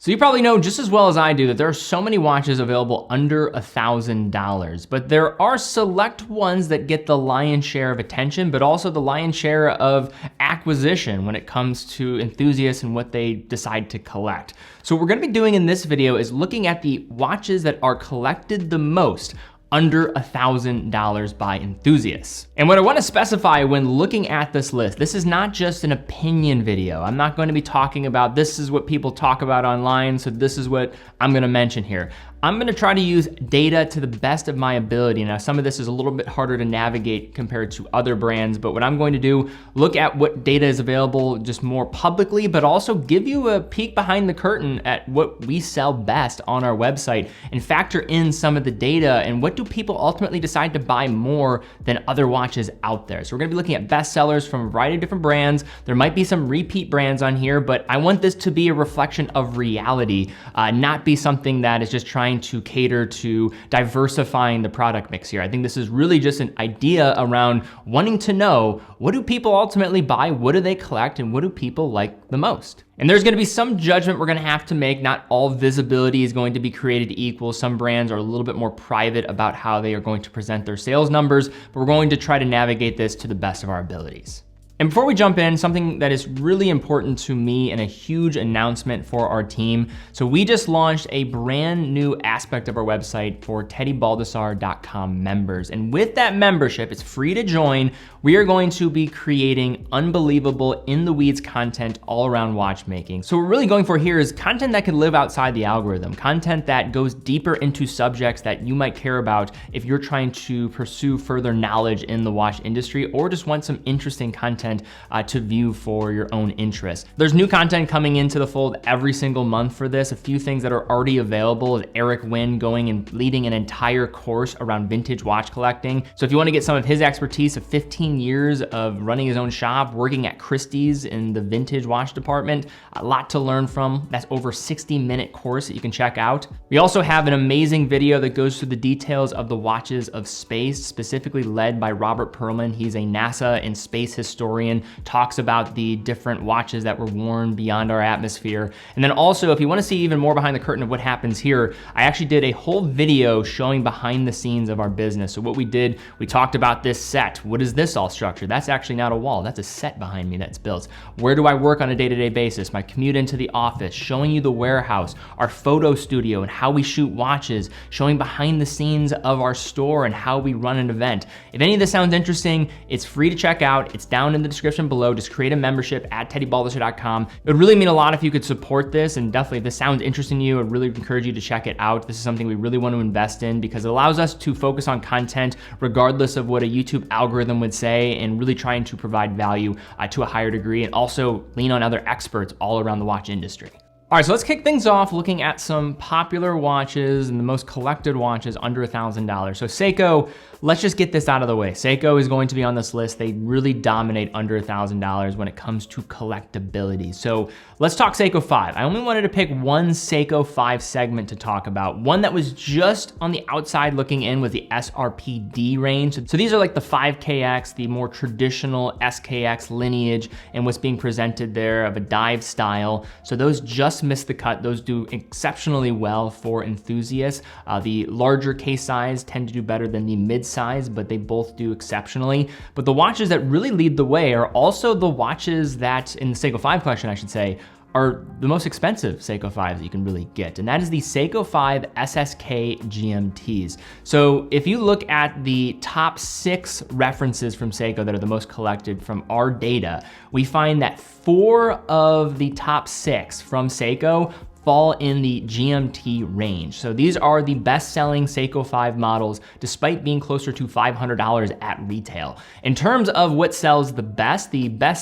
So you probably know just as well as I do that there are so many watches available under $1,000, but there are select ones that get the lion's share of attention, but also the lion's share of acquisition when it comes to enthusiasts and what they decide to collect. So what we're gonna be doing in this video is looking at the watches that are collected the most under $1,000 by enthusiasts. And what I wanna specify when looking at this list, this is not just an opinion video. I'm not going to be talking about this is what people talk about online, so this is what I'm gonna mention here. I'm gonna try to use data to the best of my ability. Now, some of this is a little bit harder to navigate compared to other brands, but what I'm going to do, look at what data is available just more publicly, but also give you a peek behind the curtain at what we sell best on our website and factor in some of the data and what do people ultimately decide to buy more than other watches out there. So we're gonna be looking at best sellers from a variety of different brands. There might be some repeat brands on here, but I want this to be a reflection of reality, not be something that is just trying to cater to diversifying the product mix here. I think this is really just an idea around wanting to know, what do people ultimately buy, what do they collect, and what do people like the most? And there's gonna be some judgment we're gonna have to make. Not all visibility is going to be created equal. Some brands are a little bit more private about how they are going to present their sales numbers, but we're going to try to navigate this to the best of our abilities. And before we jump in, something that is really important to me and a huge announcement for our team. So we just launched a brand new aspect of our website for teddybaldassarre.com members. And with that membership, it's free to join. We are going to be creating unbelievable in the weeds content all around watchmaking. So what we're really going for here is content that can live outside the algorithm, content that goes deeper into subjects that you might care about if you're trying to pursue further knowledge in the watch industry or just want some interesting content to view for your own interest. There's new content coming into the fold every single month for this. A few things that are already available is Eric Wynn going and leading an entire course around vintage watch collecting. So if you want to get some of his expertise of 15 years of running his own shop, working at Christie's in the vintage watch department, a lot to learn from. That's over a 60-minute course that you can check out. We also have an amazing video that goes through the details of the watches of space, specifically led by Robert Perlman. He's a NASA and space historian, talks about the different watches that were worn beyond our atmosphere. And then also, if you want to see even more behind the curtain of what happens here, I actually did a whole video showing behind the scenes of our business. So what we did, we talked about this set. What is this all structured? That's actually not a wall. That's a set behind me that's built. Where do I work on a day-to-day basis? My commute into the office, showing you the warehouse, our photo studio and how we shoot watches, showing behind the scenes of our store and how we run an event. If any of this sounds interesting, it's free to check out. It's down in the description below. Just create a membership at teddybaldassarre.com. It would really mean a lot if you could support this, and definitely if this sounds interesting to you, I'd really encourage you to check it out. This is something we really want to invest in because it allows us to focus on content regardless of what a YouTube algorithm would say, and really trying to provide value to a higher degree, and also lean on other experts all around the watch industry. All right, so let's kick things off looking at some popular watches and the most collected watches under $1,000. So Seiko, let's just get this out of the way. Seiko is going to be on this list. They really dominate under $1,000 when it comes to collectability. So let's talk Seiko 5. I only wanted to pick one Seiko 5 segment to talk about. One that was just on the outside looking in with the SRPD range. So these are like the 5KX, the more traditional SKX lineage, and what's being presented there of a dive style. So those just missed the cut. Those do exceptionally well for enthusiasts. The larger case size tend to do better than the mid size, but they both do exceptionally. But the watches that really lead the way are also the watches that, in the Seiko 5 collection, I should say, are the most expensive Seiko 5s that you can really get. And that is the Seiko 5 SSK GMTs. So if you look at the top 6 references from Seiko that are the most collected from our data, we find that 4 of the top 6 from Seiko fall in the GMT range. So these are the best-selling Seiko 5 models, despite being closer to $500 at retail. In terms of what sells the best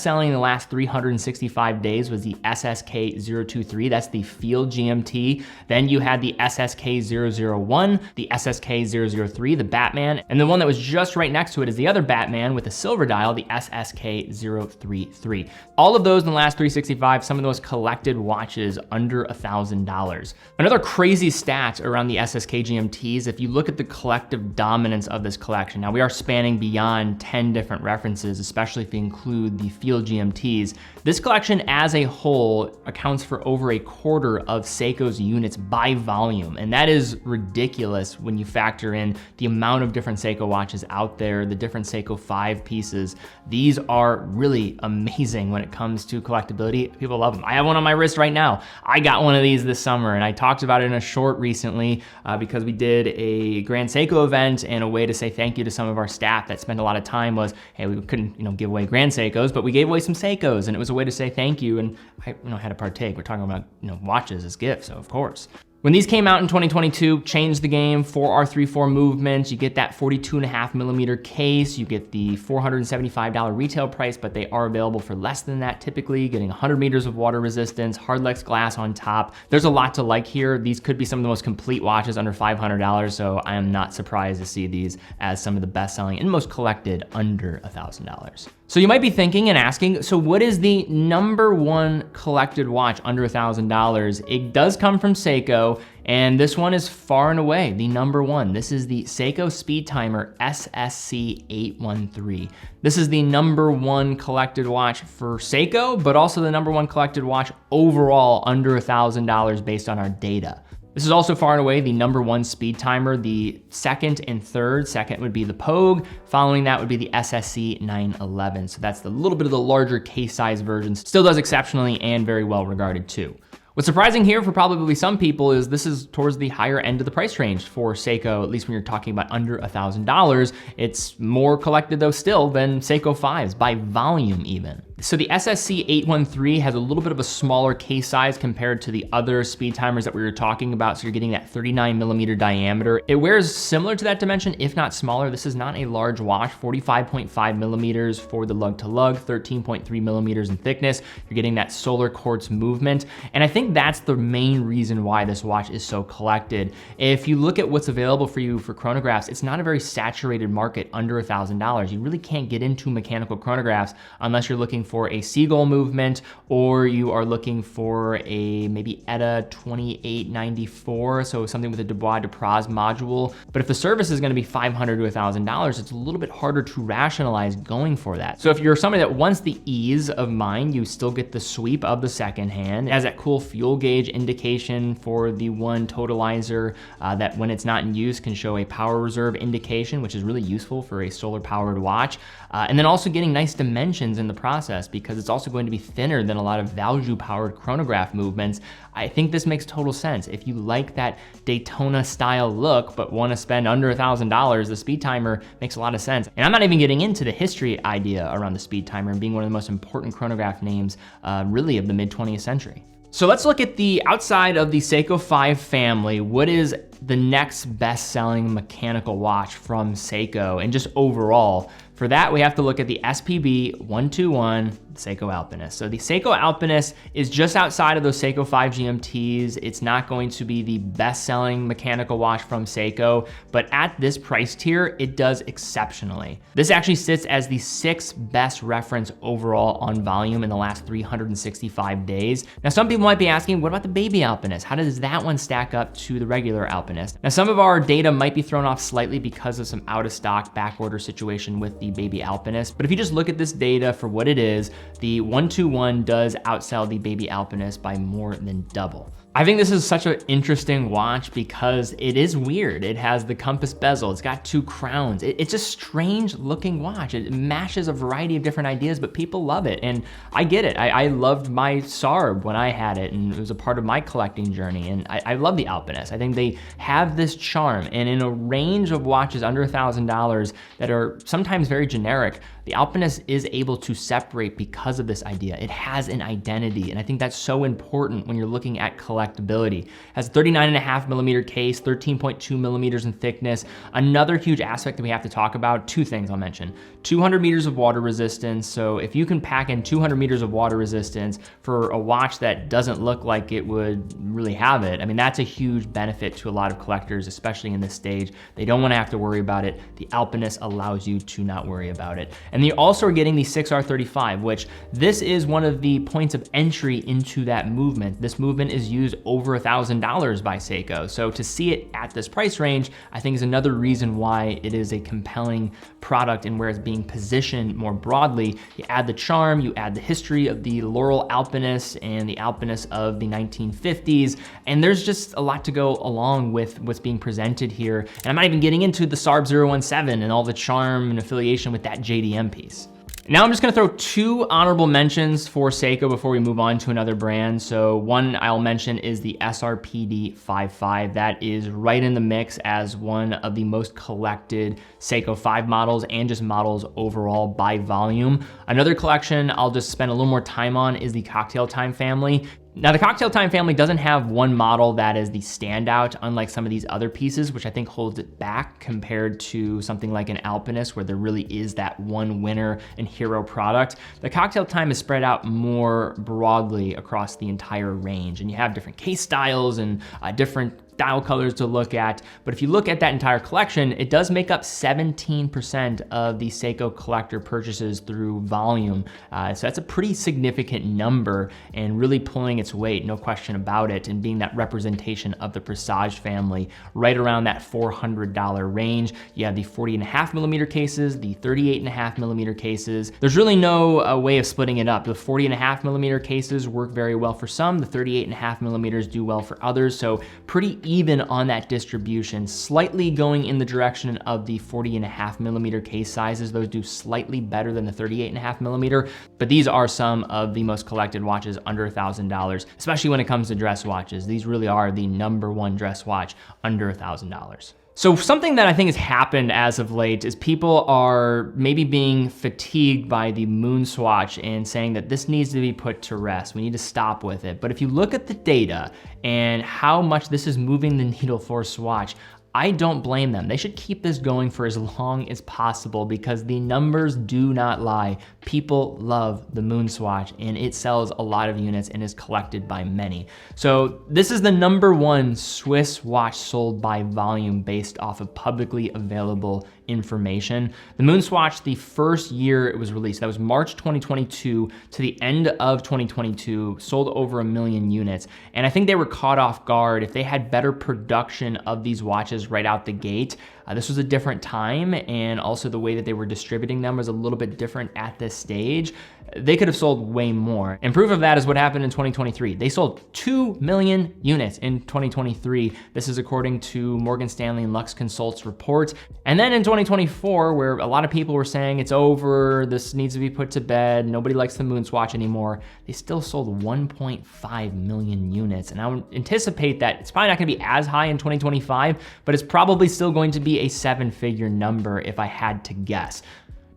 selling in the last 365 days was the SSK 023. That's the field GMT. Then you had the SSK 001, the SSK 003, the Batman, and the one that was just right next to it is the other Batman with a silver dial, the SSK 033. All of those in the last 365, some of those collected watches under $1,000. $1,000. Another crazy stat around the SSK GMTs, if you look at the collective dominance of this collection, now we are spanning beyond 10 different references, especially if you include the field GMTs. This collection as a whole accounts for over a quarter of Seiko's units by volume, and that is ridiculous when you factor in the amount of different Seiko watches out there, the different Seiko 5 pieces. These are really amazing when it comes to collectability. People love them. I have one on my wrist right now. I got one of these this summer, and I talked about it in a short recently because we did a Grand Seiko event, and a way to say thank you to some of our staff that spent a lot of time was, hey, we couldn't give away Grand Seikos, but we gave away some Seikos, and it was a way to say thank you, and I had to partake. We're talking about watches as gifts, so of course. When these came out in 2022, changed the game. 4R34 movements, you get that 42.5mm case, you get the $475 retail price, but they are available for less than that typically, getting 100 meters of water resistance, Hardlex glass on top. There's a lot to like here. These could be some of the most complete watches under $500, so I am not surprised to see these as some of the best selling and most collected under $1,000. So you might be thinking and asking, so what is the #1 collected watch under $1,000? It does come from Seiko, and this one is far and away the #1. This is the Seiko Speed Timer SSC 813. This is the #1 collected watch for Seiko, but also the #1 collected watch overall under $1,000 based on our data. This is also far and away the #1 speed timer. The second and third, second would be the Pogue, following that would be the SSC 911. So that's the little bit of the larger case size version. Still does exceptionally and very well regarded too. What's surprising here for probably some people is this is towards the higher end of the price range for Seiko, at least when you're talking about under $1,000. It's more collected though still than Seiko 5s by volume even. So the SSC 813 has a little bit of a smaller case size compared to the other speed timers that we were talking about. So you're getting that 39mm diameter. It wears similar to that dimension, if not smaller. This is not a large watch, 45.5mm for the lug to lug, 13.3mm in thickness. You're getting that solar quartz movement. And I think that's the main reason why this watch is so collected. If you look at what's available for you for chronographs, it's not a very saturated market under $1,000. You really can't get into mechanical chronographs unless you're looking for a seagull movement, or you are looking for a maybe ETA 2894, so something with a Dubois de Praz module. But if the service is gonna be $500 to $1,000, it's a little bit harder to rationalize going for that. So if you're somebody that wants the ease of mind, you still get the sweep of the second hand. It has that cool fuel gauge indication for the one totalizer that when it's not in use can show a power reserve indication, which is really useful for a solar powered watch. And then also getting nice dimensions in the process, because it's also going to be thinner than a lot of Valjoux powered chronograph movements. I think this makes total sense. If you like that Daytona style look, but want to spend under $1,000, the speed timer makes a lot of sense. And I'm not even getting into the history idea around the speed timer and being one of the most important chronograph names really of the mid 20th century. So let's look at the outside of the Seiko 5 family. What is the next best-selling mechanical watch from Seiko and just overall? For that, we have to look at the SPB 121 Seiko Alpinist. So the Seiko Alpinist is just outside of those Seiko 5 GMTs. It's not going to be the best-selling mechanical watch from Seiko, but at this price tier, it does exceptionally. This actually sits as the 6th best reference overall on volume in the last 365 days. Now, some people might be asking, what about the Baby Alpinist? How does that one stack up to the regular Alpinist? Now, some of our data might be thrown off slightly because of some out-of-stock backorder situation with the Baby Alpinist, but if you just look at this data for what it is, the 121 does outsell the Baby Alpinist by more than double. I think this is such an interesting watch because it is weird. It has the compass bezel, it's got 2 crowns. It's a strange looking watch. It mashes a variety of different ideas, but people love it. And I get it. I loved my Sarb when I had it, and it was a part of my collecting journey. And I love the Alpinist. I think they have this charm, and in a range of watches under $1,000 that are sometimes very generic, the Alpinist is able to separate because of this idea. It has an identity, and I think that's so important when you're looking at collectability. It has 39.5mm case, 13.2mm in thickness. Another huge aspect that we have to talk about, 2 things I'll mention. 200 meters of water resistance, so if you can pack in 200 meters of water resistance for a watch that doesn't look like it would really have it, I mean, that's a huge benefit to a lot of collectors, especially in this stage. They don't want to have to worry about it. The Alpinist allows you to not worry about it. And you also are getting the 6R35, which this is one of the points of entry into that movement. This movement is used over $1,000 by Seiko. So to see it at this price range, I think is another reason why it is a compelling product and where it's being positioned more broadly. You add the charm, you add the history of the Laurel Alpinist and the Alpinist of the 1950s, and there's just a lot to go along with what's being presented here. And I'm not even getting into the SARB 017 and all the charm and affiliation with that JDM piece. Now I'm just gonna throw two honorable mentions for Seiko before we move on to another brand. So one I'll mention is the SRPD 55. That is right in the mix as one of the most collected Seiko 5 models and just models overall by volume. Another collection I'll just spend a little more time on is the Cocktail Time family. Now the Cocktail Time family doesn't have one model that is the standout, unlike some of these other pieces, which I think holds it back compared to something like an Alpinist where there really is that one winner and hero product. The Cocktail Time is spread out more broadly across the entire range, and you have different case styles and different dial colors to look at. But if you look at that entire collection, it does make up 17% of the Seiko collector purchases through volume. So that's a pretty significant number and really pulling its weight, no question about it, and being that representation of the Presage family right around that $400 range. You have the 40.5mm cases, the 38.5mm cases. There's really no way of splitting it up. The 40.5mm cases work very well for some, the 38.5mm do well for others, so pretty even on that distribution, slightly going in the direction of the 40.5mm case sizes. Those do slightly better than the 38.5mm, but these are some of the most collected watches under $1,000, especially when it comes to dress watches. These really are the #1 dress watch under $1,000. So something that I think has happened as of late is people are maybe being fatigued by the moon swatch and saying that this needs to be put to rest. We need to stop with it. But if you look at the data and how much this is moving the needle for Swatch, I don't blame them. They should keep this going for as long as possible because the numbers do not lie. People love the Moon Swatch and it sells a lot of units and is collected by many. So this is the #1 Swiss watch sold by volume based off of publicly available information. The Moon Swatch, the first year it was released, that was March 2022 to the end of 2022, sold over 1 million units. And I think they were caught off guard. If they had better production of these watches right out the gate, this was a different time, and also the way that they were distributing them was a little bit different at this stage. They could have sold way more. And proof of that is what happened in 2023. They sold 2 million units in 2023. This is according to Morgan Stanley and Lux Consult's report. And then in 2024, where a lot of people were saying it's over, this needs to be put to bed, nobody likes the Moon Swatch anymore, they still sold 1.5 million units. And I would anticipate that it's probably not gonna be as high in 2025, but it's probably still going to be a 7-figure number if I had to guess.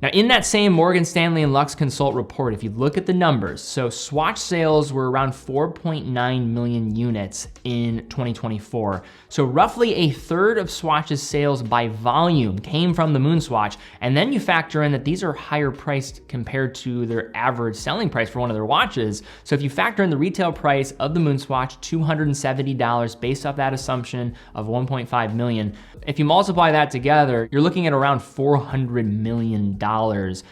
Now in that same Morgan Stanley and Lux Consult report, if you look at the numbers, so Swatch sales were around 4.9 million units in 2024. So roughly a third of Swatch's sales by volume came from the Moon Swatch. And then you factor in that these are higher priced compared to their average selling price for one of their watches. So if you factor in the retail price of the Moon Swatch, $270 based off that assumption of 1.5 million, if you multiply that together, you're looking at around $400 million.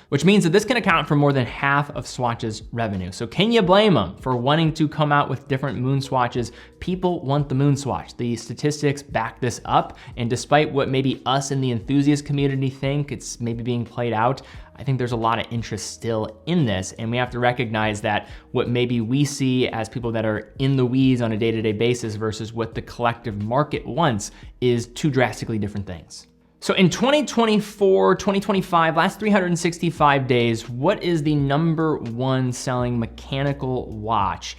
Which means that this can account for more than half of Swatch's revenue. So can you blame them for wanting to come out with different Moon Swatches? People want the Moon Swatch. The statistics back this up, and despite what maybe us in the enthusiast community think it's maybe being played out, I think there's a lot of interest still in this, and we have to recognize that what maybe we see as people that are in the weeds on a day-to-day basis versus what the collective market wants is two drastically different things. So in 2024, 2025, last 365 days, what is the #1 selling mechanical watch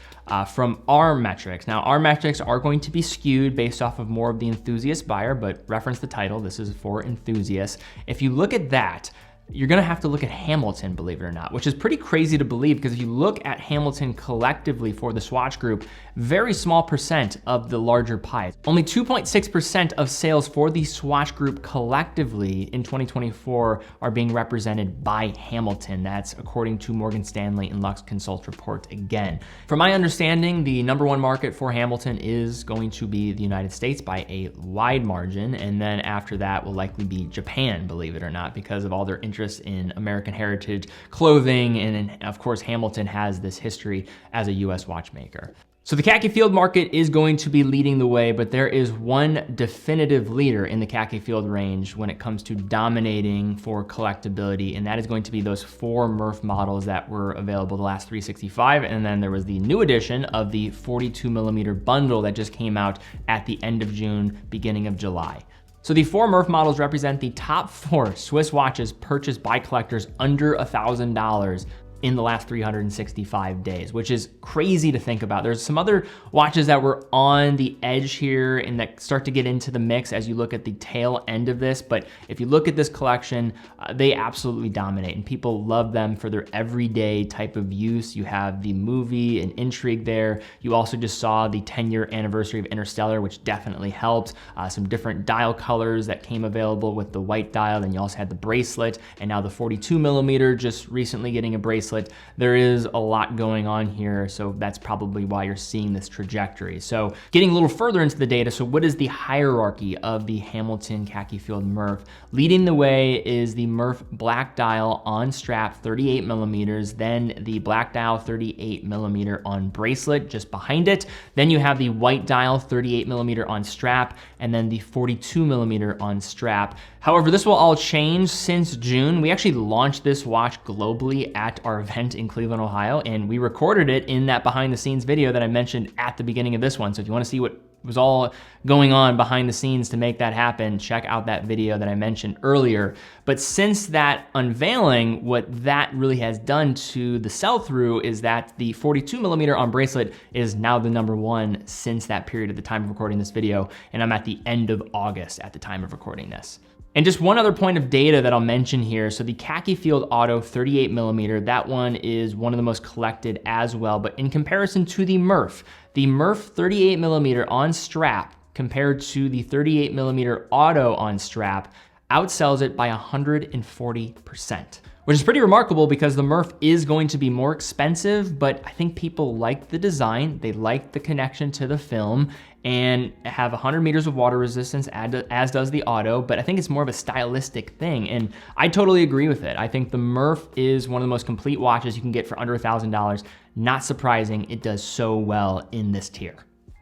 from our metrics? Now, our metrics are going to be skewed based off of more of the enthusiast buyer, but reference the title, this is for enthusiasts. If you look at that, you're gonna have to look at Hamilton, believe it or not, which is pretty crazy to believe because if you look at Hamilton collectively for the Swatch Group, very small percent of the larger pie. Only 2.6% of sales for the Swatch Group collectively in 2024 are being represented by Hamilton. That's according to Morgan Stanley and Lux Consult report again. From my understanding, the #1 market for Hamilton is going to be the United States by a wide margin, and then after that will likely be Japan, believe it or not, because of all their interest interest in American heritage clothing, and of course, Hamilton has this history as a US watchmaker. So the khaki field market is going to be leading the way, but there is one definitive leader in the khaki field range when it comes to dominating for collectability, and that is going to be those 4 Murph models that were available the last 365, and then there was the new edition of the 42mm bundle that just came out at the end of June, beginning of July. So the 4 Murph models represent the top 4 Swiss watches purchased by collectors under $1,000 in the last 365 days, which is crazy to think about. There's some other watches that were on the edge here and that start to get into the mix as you look at the tail end of this. But if you look at this collection, they absolutely dominate and people love them for their everyday type of use. You have the movie and intrigue there. You also just saw the 10-year anniversary of Interstellar, which definitely helped. Some different dial colors that came available with the white dial. Then you also had the bracelet, and now the 42mm just recently getting a bracelet. There is a lot going on here, so that's probably why you're seeing this trajectory. So getting a little further into the data, so what is the hierarchy of the Hamilton khaki field Murph? Leading the way is the Murph black dial on strap 38mm, then the black dial 38mm on bracelet just behind it. Then you have the white dial 38mm on strap, and then the 42mm on strap. However, this will all change since June. We actually launched this watch globally at our event in Cleveland, Ohio, and we recorded it in that behind the scenes video that I mentioned at the beginning of this one. So if you want to see what was all going on behind the scenes to make that happen, check out that video that I mentioned earlier. But since that unveiling, what that really has done to the sell-through is that the 42mm on bracelet is now the #1 since that period at the time of recording this video, and I'm at the end of August at the time of recording this. And just one other point of data that I'll mention here. So the khaki field auto 38mm, that one is one of the most collected as well. But in comparison to the Murph 38mm on strap compared to the 38mm auto on strap outsells it by 140%. Which is pretty remarkable because the Murph is going to be more expensive, but I think people like the design, they like the connection to the film, and have 100 meters of water resistance, as does the auto, but I think it's more of a stylistic thing, and I totally agree with it. I think the Murph is one of the most complete watches you can get for under $1,000. Not surprising, it does so well in this tier.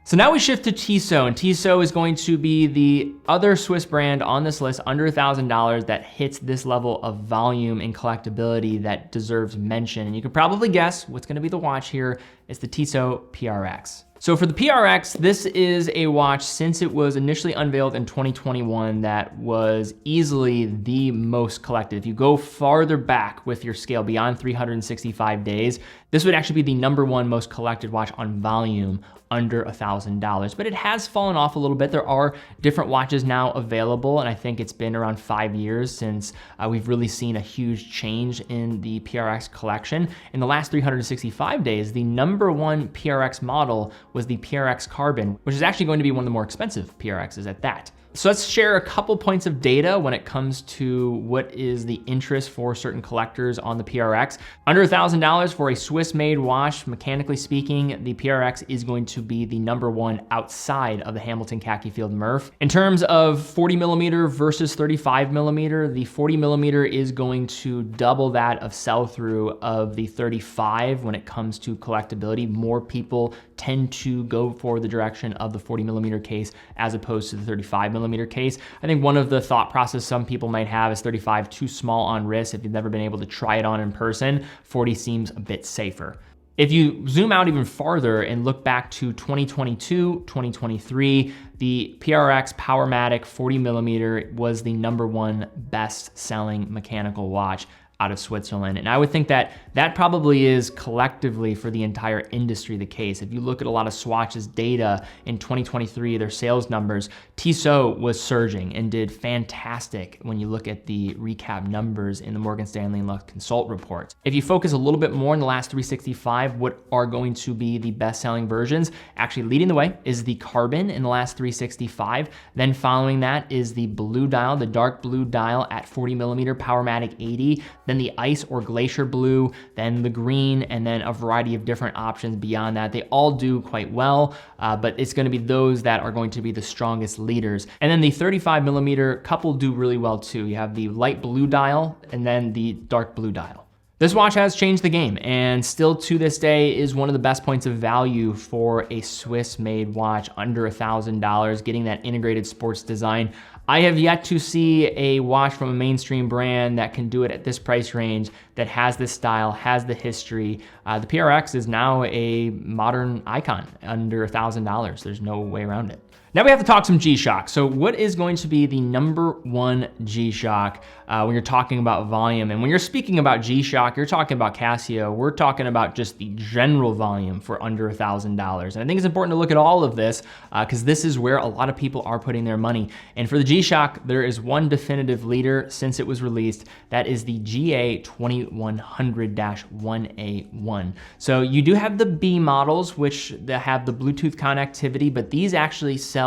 So now we shift to Tissot, and Tissot is going to be the other Swiss brand on this list under $1,000 that hits this level of volume and collectability that deserves mention. And you can probably guess what's gonna be the watch here. It's the Tissot PRX. So for the PRX, this is a watch since it was initially unveiled in 2021 that was easily the most collected. If you go farther back with your scale beyond 365 days, this would actually be the #1 most collected watch on volume under $1,000, but it has fallen off a little bit. There are different watches now available, and I think it's been around 5 years since we've really seen a huge change in the PRX collection. In the last 365 days, the #1 PRX model was the PRX Carbon, which is actually going to be one of the more expensive PRXs at that. So let's share a couple points of data when it comes to what is the interest for certain collectors on the PRX. Under $1,000 for a Swiss-made watch, mechanically speaking, the PRX is going to be the #1 outside of the Hamilton khaki field Murph. In terms of 40mm versus 35mm, the 40mm is going to double that of sell-through of the 35 when it comes to collectability. More people tend to go for the direction of the 40mm case as opposed to the 35mm case. I think one of the thought process some people might have is 35 too small on wrist. If you've never been able to try it on in person, 40 seems a bit safer. If you zoom out even farther and look back to 2022, 2023, the PRX Powermatic 40mm was the #1 best-selling mechanical watch out of Switzerland. And I would think that that probably is collectively for the entire industry the case. If you look at a lot of Swatch's data in 2023, their sales numbers, Tissot was surging and did fantastic when you look at the recap numbers in the Morgan Stanley and Lux Consult reports. If you focus a little bit more in the last 365, what are going to be the best-selling versions? Actually leading the way is the Carbon in the last 365. Then following that is the blue dial, the dark blue dial at 40mm Powermatic 80. then the ice or glacier blue, then the green, and then a variety of different options beyond that. They all do quite well, but it's gonna be those that are going to be the strongest leaders. And then the 35mm couple do really well too. You have the light blue dial and then the dark blue dial. This watch has changed the game and still to this day is one of the best points of value for a Swiss-made watch under $1,000, getting that integrated sports design. I have yet to see a watch from a mainstream brand that can do it at this price range, that has this style, has the history. The PRX is now a modern icon under $1,000. There's no way around it. Now we have to talk some G-Shock. So what is going to be the #1 G-Shock when you're talking about volume? And when you're speaking about G-Shock, you're talking about Casio. We're talking about just the general volume for under $1,000. And I think it's important to look at all of this because this is where a lot of people are putting their money. And for the G-Shock, there is one definitive leader since it was released. That is the GA2100-1A1. So you do have the B models, which have the Bluetooth connectivity, but these actually sell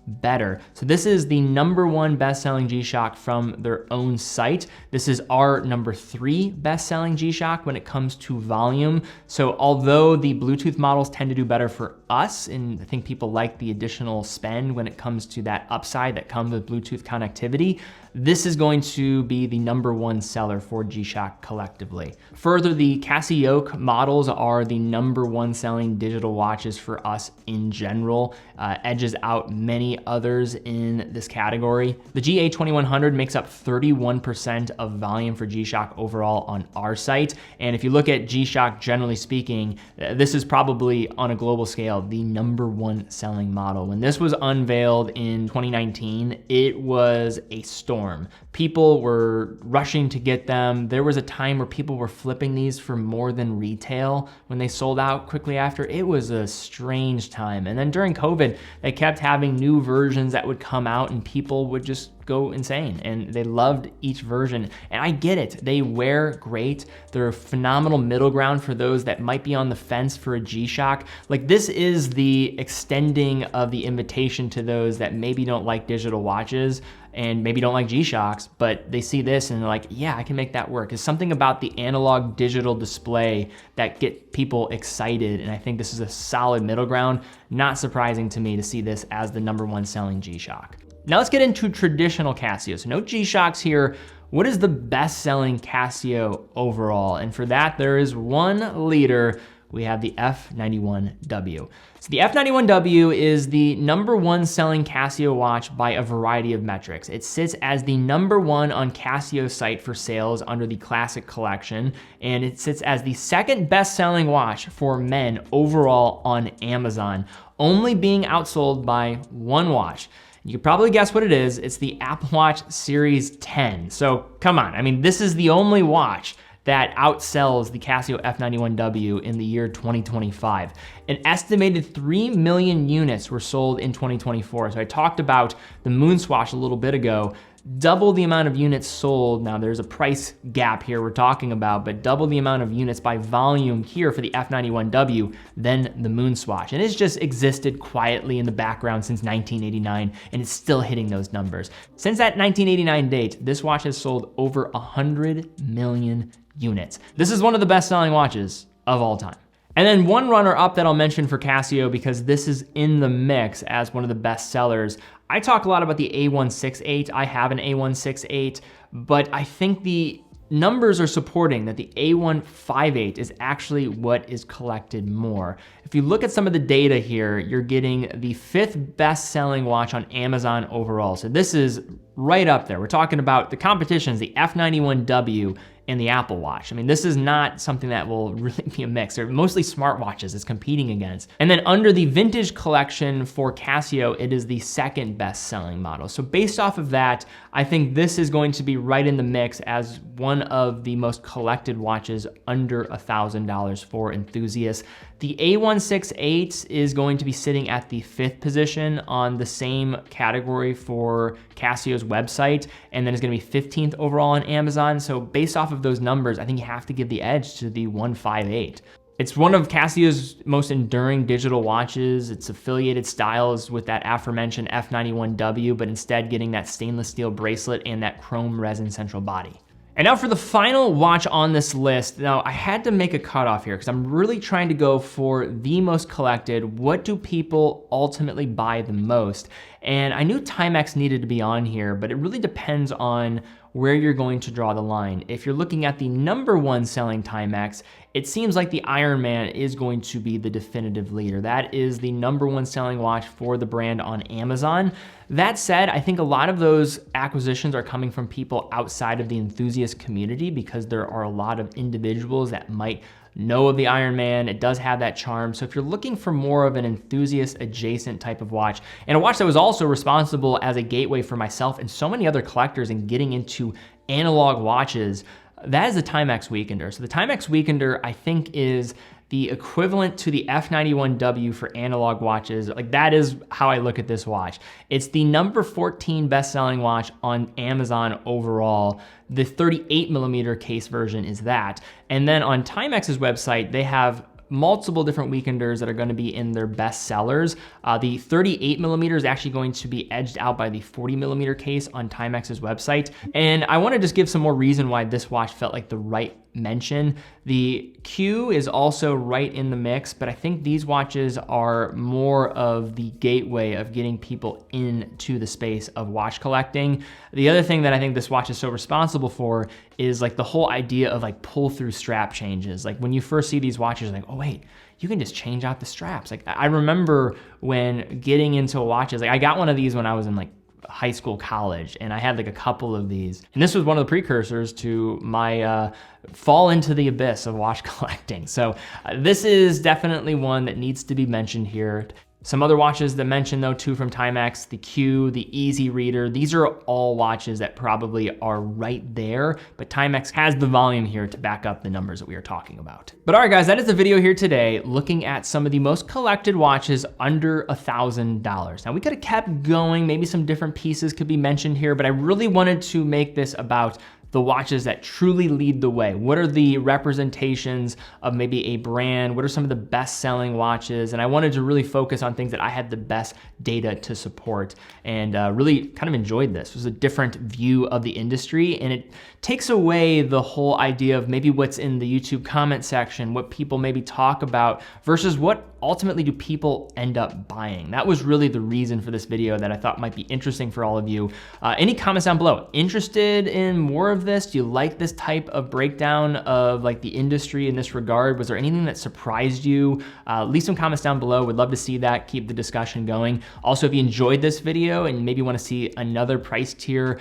better. So this is the #1 best-selling G-Shock from their own site. This is our #3 best-selling G-Shock when it comes to volume. So although the Bluetooth models tend to do better for us, and I think people like the additional spend when it comes to that upside that comes with Bluetooth connectivity, this is going to be the #1 seller for G-Shock collectively. Further, the Casio models are the #1 selling digital watches for us in general, edges out many others in this category. The GA2100 makes up 31% of volume for G-Shock overall on our site. And if you look at G-Shock, generally speaking, this is probably on a global scale, the #1 selling model. When this was unveiled in 2019, it was a storm. People were rushing to get them. There was a time where people were flipping these for more than retail when they sold out quickly after. It was a strange time. And then during COVID, they kept having new versions that would come out and people would just go insane, and they loved each version. And I get it, they wear great. They're a phenomenal middle ground for those that might be on the fence for a G-Shock. Like, this is the extending of the invitation to those that maybe don't like digital watches and maybe don't like G-Shocks, but they see this and they're like, yeah, I can make that work. There's something about the analog digital display that get people excited, and I think this is a solid middle ground. Not surprising to me to see this as the #1 selling G-Shock. Now let's get into traditional Casio. So no G-Shocks here. What is the best-selling Casio overall? And for that, there is one leader. We have the F91W. So the F91W is the #1 selling Casio watch by a variety of metrics. It sits as the #1 on Casio's site for sales under the Classic Collection, and it sits as the second best-selling watch for men overall on Amazon, only being outsold by one watch. You can probably guess what it is. It's the Apple Watch Series 10. So come on, I mean, this is the only watch that outsells the Casio F91W in the year 2025. An estimated 3 million units were sold in 2024. So I talked about the Moon Swatch a little bit ago. Double the amount of units sold. Now there's a price gap here we're talking about, but double the amount of units by volume here for the F91W than the Moon Swatch. And it's just existed quietly in the background since 1989, and it's still hitting those numbers. Since that 1989 date, this watch has sold over 100 million units. This is one of the best-selling watches of all time. And then one runner-up that I'll mention for Casio, because this is in the mix as one of the best sellers. I talk a lot about the A168. I have an A168, but I think the numbers are supporting that the A158 is actually what is collected more. If you look at some of the data here, you're getting the 5th best-selling watch on Amazon overall. So this is right up there. We're talking about the competitions, the F91W and the Apple Watch. I mean, this is not something that will really be a mix. They're mostly smartwatches it's competing against. And then under the vintage collection for Casio, it is the 2nd best-selling model. So based off of that, I think this is going to be right in the mix as one of the most collected watches under $1,000 for enthusiasts. The A168 is going to be sitting at the 5th position on the same category for Casio's website, and then it's gonna be 15th overall on Amazon. So based off of those numbers, I think you have to give the edge to the 158. It's one of Casio's most enduring digital watches. Its affiliated styles with that aforementioned F91W, but instead getting that stainless steel bracelet and that chrome resin central body. And now for the final watch on this list. Now I had to make a cutoff here because I'm really trying to go for the most collected. What do people ultimately buy the most? And I knew Timex needed to be on here, but it really depends on where you're going to draw the line. If you're looking at the #1 selling Timex, it seems like the Ironman is going to be the definitive leader. That is the #1 selling watch for the brand on Amazon. That said, I think a lot of those acquisitions are coming from people outside of the enthusiast community because there are a lot of individuals that might know of the Ironman. It does have that charm. So if you're looking for more of an enthusiast adjacent type of watch, and a watch that was also responsible as a gateway for myself and so many other collectors in getting into analog watches, that is the Timex Weekender. So the Timex Weekender, I think, is the equivalent to the F91W for analog watches. Like, that is how I look at this watch. It's the #14 best-selling watch on Amazon overall. The 38mm case version is that. And then on Timex's website, they have multiple different Weekenders that are going to be in their best sellers. The 38mm is actually going to be edged out by the 40mm case on Timex's website. And I want to just give some more reason why this watch felt like the right mention. The Q is also right in the mix, but I think these watches are more of the gateway of getting people into the space of watch collecting. The other thing that I think this watch is so responsible for is like the whole idea of like pull through strap changes. Like when you first see these watches, like, oh wait, you can just change out the straps. Like I remember when getting into watches, like I got one of these when I was in like high school, college, and I had like a couple of these. And this was one of the precursors to my fall into the abyss of watch collecting. So this is definitely one that needs to be mentioned here. Some other watches that mention though too from Timex, the Q, the Easy Reader, these are all watches that probably are right there, but Timex has the volume here to back up the numbers that we are talking about. But all right guys, that is the video here today, looking at some of the most collected watches under $1,000. Now we could have kept going, maybe some different pieces could be mentioned here, but I really wanted to make this about the watches that truly lead the way. What are the representations of maybe a brand? What are some of the best selling watches? And I wanted to really focus on things that I had the best data to support, and really kind of enjoyed this. It was a different view of the industry, and it takes away the whole idea of maybe what's in the YouTube comment section, what people maybe talk about versus what ultimately do people end up buying. That was really the reason for this video that I thought might be interesting for all of you. Any comments down below? Interested in more of this? Do you like this type of breakdown of like the industry in this regard? Was there anything that surprised you? Leave some comments down below. Would love to see that, keep the discussion going. Also, if you enjoyed this video and maybe want to see another price tier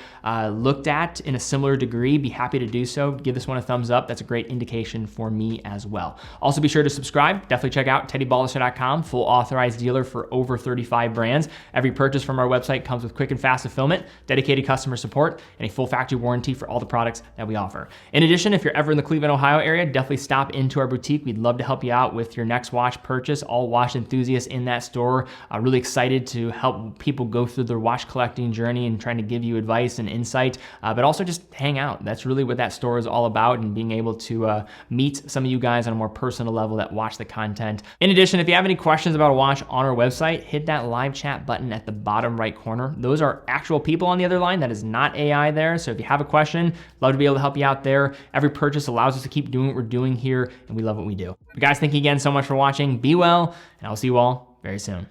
looked at in a similar degree, be happy to do so. Give this one a thumbs up. That's a great indication for me as well. Also, be sure to subscribe. Definitely check out TeddyBaldassarre.com, full authorized dealer for over 35 brands. Every purchase from our website comes with quick and fast fulfillment, dedicated customer support, and a full factory warranty for all the products that we offer. In addition, if you're ever in the Cleveland, Ohio area, definitely stop into our boutique. We'd love to help you out with your next watch purchase. All watch enthusiasts in that store. Really excited to help people go through their watch collecting journey and trying to give you advice and insight, but also just hang out. That's really what that store is all about, and being able to meet some of you guys on a more personal level that watch the content. In addition, if you have any questions about a watch on our website, hit that live chat button at the bottom right corner. Those are actual people on the other line. That is not AI there. So if you have a question, love to be able to help you out there. Every purchase allows us to keep doing what we're doing here, and we love what we do. But guys, thank you again so much for watching. Be well, and I'll see you all very soon.